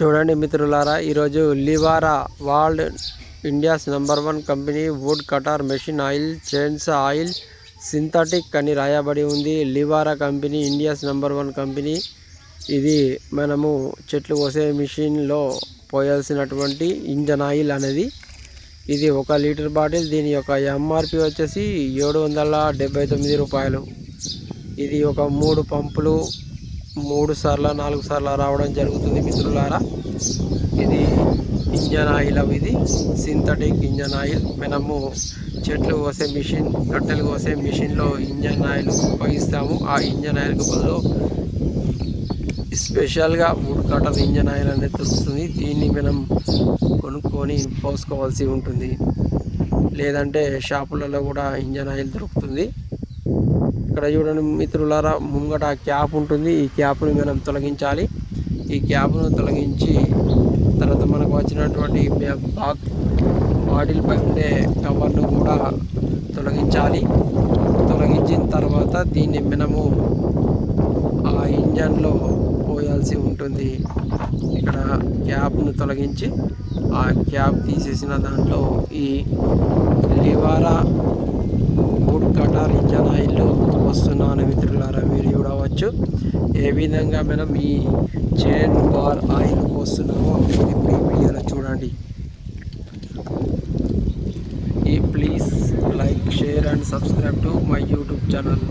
చూడండి మిత్రులారా, ఈరోజు లివారా world India's number 1 company wood cutter machine oil chains oil synthetic అని రాయబడి ఉంది. లివారా కంపెనీ ఇండియాస్ నంబర్ 1 కంపెనీ. ఇది మనము చెట్లు కోసే మిషన్లో పోయాల్సినటువంటి ఇంజన్ ఆయిల్ అనేది. ఇది 1 లీటర్ బాటిల్. దీని యొక్క ఎంఆర్పి వచ్చేసి 779 రూపాయలు. ఇది ఒక 3 పంపులు 3 సార్లు 4 సార్లు రావడం జరుగుతుంది మిత్రులారా. ఇది ఇంజన్ ఆయిల్, ఇది సింథటిక్ ఇంజన్ ఆయిల్. మనము చెట్లు కోసే మిషన్, కట్టెలు కోసే మిషన్లో ఇంజన్ ఆయిల్ ఉపయోగిస్తాము. ఆ ఇంజన్ ఆయిల్కి బదులు స్పెషల్గా వుడ్ కటర్ ఇంజన్ ఆయిల్ అనేది దొరుకుతుంది. దీన్ని మనం కొనుక్కొని పోసుకోవాల్సి ఉంటుంది. లేదంటే షాపులలో కూడా ఇంజన్ ఆయిల్ దొరుకుతుంది. ఇక్కడ చూడండి మిత్రులారా, ముంగట క్యాప్ ఉంటుంది. ఈ క్యాప్ని మనం తొలగించాలి. ఈ క్యాప్ను తొలగించి తర్వాత మనకు వచ్చినటువంటి బాటిల్ పై ఉండే కవర్ను కూడా తొలగించాలి. తొలగించిన తర్వాత దీన్ని మనము ఆ ఇంజన్లో పోయాల్సి ఉంటుంది. ఇక్కడ క్యాప్ను తొలగించి ఆ క్యాప్ తీసేసిన దాంట్లో ఈ లివారా వుడ్ కటర్ ఇంజన్ ఆయిల్ వస్తున్నాను మిత్రులారా. మీరు చూడవచ్చు ఏ విధంగా మనం ఈ చైన్ బార్ ఆయిల్ వస్తున్నామో ఇప్పుడు ఈ వీడియోలో చూడండి. Please like, share and subscribe to my YouTube channel.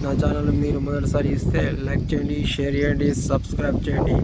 నా ఛానల్ మీరు మొదటిసారి ఇస్తే లైక్ చేయండి, షేర్ చేయండి, సబ్స్క్రైబ్ చేయండి.